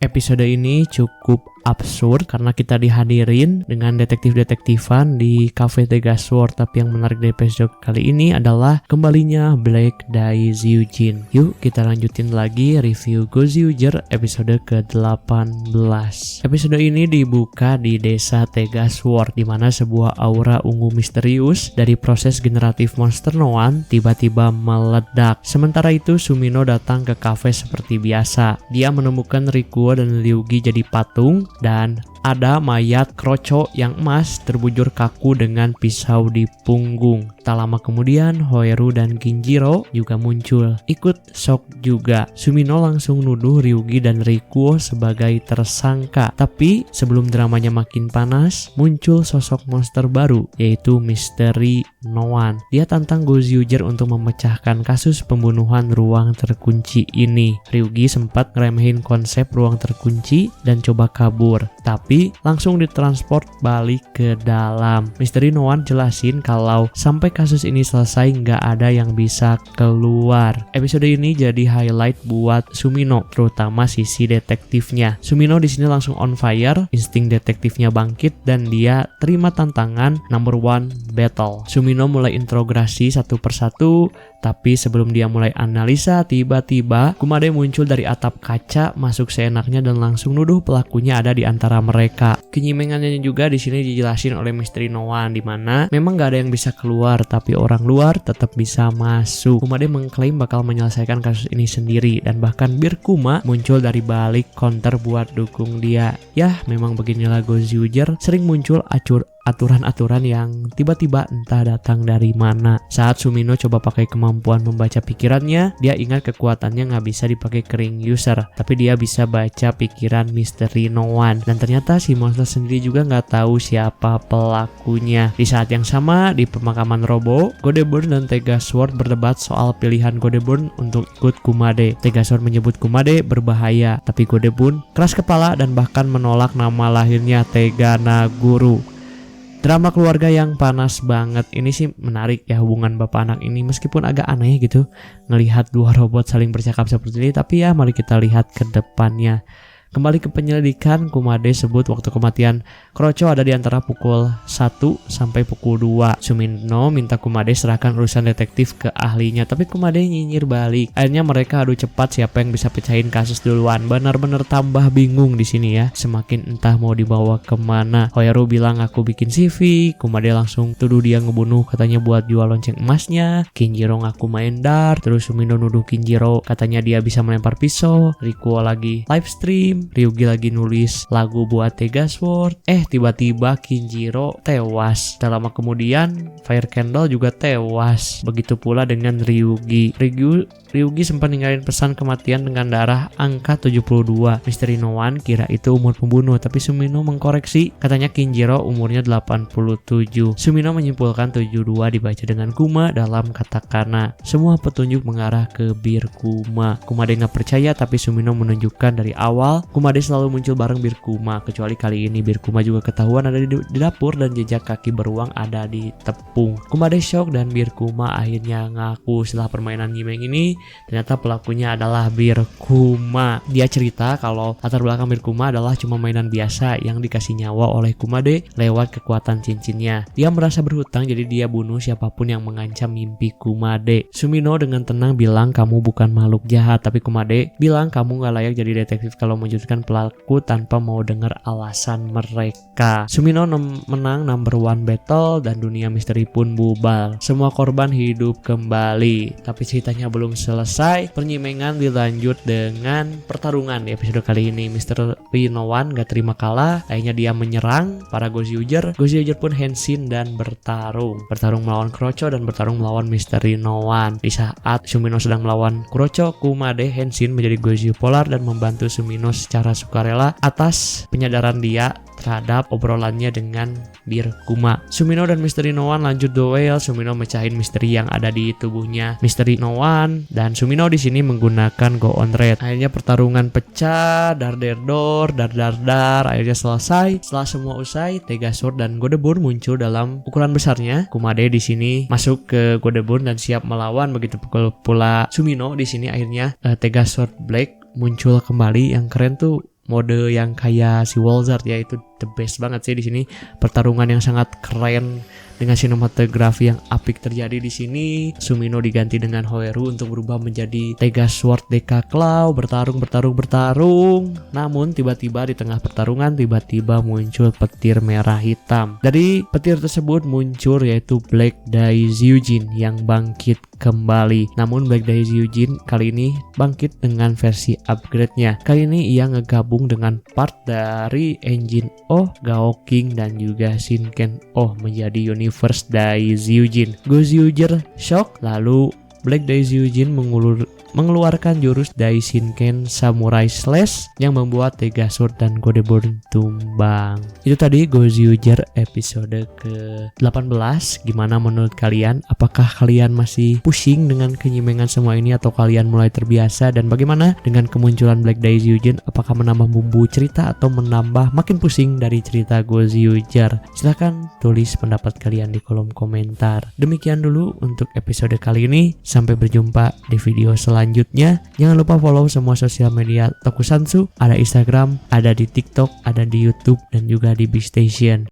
Episode ini cukup absurd karena kita dihadirin dengan detektif-detektifan di Cafe Tegasword. Tapi yang menarik dari episode kali ini adalah kembalinya Black Dai Zyujin. Yuk kita lanjutin lagi review Gozyuger episode ke-18. Episode ini dibuka di desa Tegasword, di mana sebuah aura ungu misterius dari proses generatif monster Noan tiba-tiba meledak. Sementara itu Sumino datang ke kafe seperti biasa. Dia menemukan Rikuo dan Ryugi jadi patung, dan ada mayat Kroco yang emas terbujur kaku dengan pisau di punggung. Tak lama kemudian Hoeru dan Kinjiro juga muncul, ikut shock juga. Sumino langsung nuduh Ryugi dan Rikuo sebagai tersangka. Tapi sebelum dramanya makin panas, muncul sosok monster baru, yaitu Misteri Noan. Dia tantang Gozyuger untuk memecahkan kasus pembunuhan ruang terkunci ini. Ryugi sempat ngeremehin konsep ruang terkunci dan coba kabur, tapi langsung ditransport balik ke dalam. Misteri Noan jelasin kalau sampai kasus ini selesai nggak ada yang bisa keluar. Episode ini jadi highlight buat Sumino, terutama sisi detektifnya. Sumino di sini langsung on fire, insting detektifnya bangkit dan dia terima tantangan number 1 battle. Sumino mulai interogasi satu persatu, tapi sebelum dia mulai analisa, tiba-tiba Kumade muncul dari atap kaca, masuk seenaknya dan langsung nuduh pelakunya ada di antara mereka. Kenyimengannya juga di sini dijelasin oleh Misteri Noan, di mana memang gak ada yang bisa keluar, tapi orang luar tetap bisa masuk. Kumade mengklaim bakal menyelesaikan kasus ini sendiri, dan bahkan Birkuma muncul dari balik counter buat dukung dia. Yah, memang beginilah Gozyuger, sering muncul aturan-aturan yang tiba-tiba entah datang dari mana. Saat Sumino coba pakai kemampuan membaca pikirannya, dia ingat kekuatannya nggak bisa dipakai ke ring user, tapi dia bisa baca pikiran Misteri Noan. Dan ternyata si monster sendiri juga nggak tahu siapa pelakunya. Di saat yang sama, di pemakaman Robo, Godeburn dan Tegasword berdebat soal pilihan Godeburn untuk ikut Kumade. Tegasword menyebut Kumade berbahaya, tapi Godeburn keras kepala dan bahkan menolak nama lahirnya Teganaguru. Drama keluarga yang panas banget. Ini sih menarik ya, hubungan bapak anak ini, meskipun agak aneh gitu ngelihat dua robot saling bercakap seperti ini. Tapi ya mari kita lihat ke depannya. Kembali ke penyelidikan, Kumade sebut waktu kematian Kroco ada di antara pukul 1 sampai pukul 2. Sumino minta Kumade serahkan urusan detektif ke ahlinya, tapi Kumade nyinyir balik. Akhirnya mereka adu cepat siapa yang bisa pecahin kasus duluan. Benar-benar tambah bingung di sini ya. Semakin entah mau dibawa kemana. Hoeru bilang aku bikin CV, Kumade langsung tuduh dia ngebunuh, katanya buat jual lonceng emasnya. Kinjiro ngaku main dart, terus Sumino nuduh Kinjiro katanya dia bisa melempar pisau. Rikuo lagi live stream, Ryugi lagi nulis lagu buat Tegasword. Tiba-tiba Kinjiro tewas. Tak lama kemudian Fire Candle juga tewas. Begitu pula dengan Ryugi. Ryugi sempat ninggalin pesan kematian dengan darah angka 72. Misteri Noan kira itu umur pembunuh, tapi Sumino mengkoreksi, katanya Kinjiro umurnya 87. Sumino menyimpulkan 72 dibaca dengan Kuma dalam katakana. Semua petunjuk mengarah ke Birkuma. Kumade nggak percaya, tapi Sumino menunjukkan dari awal Kumade selalu muncul bareng Birkuma, kecuali kali ini Birkuma juga ketahuan ada di dapur dan jejak kaki beruang ada di tepung. Kumade shock dan Birkuma akhirnya ngaku. Setelah permainan nyimeng ini, ternyata pelakunya adalah Birkuma. Dia cerita kalau latar belakang Birkuma adalah cuma mainan biasa yang dikasih nyawa oleh Kumade lewat kekuatan cincinnya. Dia merasa berhutang, jadi dia bunuh siapapun yang mengancam mimpi Kumade. Sumino dengan tenang bilang kamu bukan makhluk jahat, tapi Kumade bilang kamu gak layak jadi detektif kalau menjudutkan pelaku tanpa mau dengar alasan mereka. Sumino menang number 1 battle dan dunia misteri pun bubar. Semua korban hidup kembali. Tapi ceritanya belum selesai. Penyimengan dilanjut dengan pertarungan di episode kali ini. Misteri Noan gak terima kalah, akhirnya dia menyerang para Gozyuger. Gozyuger pun henshin dan bertarung melawan Kroco dan bertarung melawan Misteri Noan. Di saat Sumino sedang melawan Kroco, Kumade henshin menjadi Gozyu Polar dan membantu Sumino secara sukarela atas penyadaran dia terhadap obrolannya dengan Birkuma. Sumino dan Misteri Noan lanjut duel. Sumino mecahin misteri yang ada di tubuhnya Misteri Noan dan Sumino di sini menggunakan Go on Red. Akhirnya pertarungan pecah, dar akhirnya selesai. Setelah semua usai, Tegasword dan Godeburn muncul dalam ukuran besarnya. Kumade di sini masuk ke Godeburn dan siap melawan. Begitu pula Sumino di sini akhirnya Tegasword Black muncul kembali. Yang keren tuh mode yang kayak si Walzard ya, itu the best banget sih di sini. Pertarungan yang sangat keren dengan sinematografi yang apik terjadi di sini. Sumino diganti dengan Hoeru untuk berubah menjadi Tega Sword Deka Claw, bertarung. Namun tiba-tiba di tengah pertarungan tiba-tiba muncul petir merah hitam. Dari petir tersebut muncul yaitu Black Dai Zyujin yang bangkit kembali. Namun Black Dai Zyujin kali ini bangkit dengan versi upgrade-nya. Kali ini ia ngegabung dengan part dari Engine Oh, Gao King dan juga Shinken Oh menjadi Universe Dai Zyujin. Go Zyuger shock, lalu Black Dai Zyujin mengeluarkan jurus Dai Shinken Samurai Slash yang membuat Tega Sword dan Godeborn tumbang. Itu tadi Go Zyuger episode ke-18. Gimana menurut kalian? Apakah kalian masih pusing dengan kenyimengan semua ini atau kalian mulai terbiasa? Dan bagaimana dengan kemunculan Black Dai Zyujin? Apakah menambah bumbu cerita atau menambah makin pusing dari cerita Go Zyuger? Silahkan tulis pendapat kalian di kolom komentar. Demikian dulu untuk episode kali ini. Sampai berjumpa di video selanjutnya. Jangan lupa follow semua sosial media Tokusatsu. Ada Instagram, ada di TikTok, ada di YouTube, dan juga di Beastation.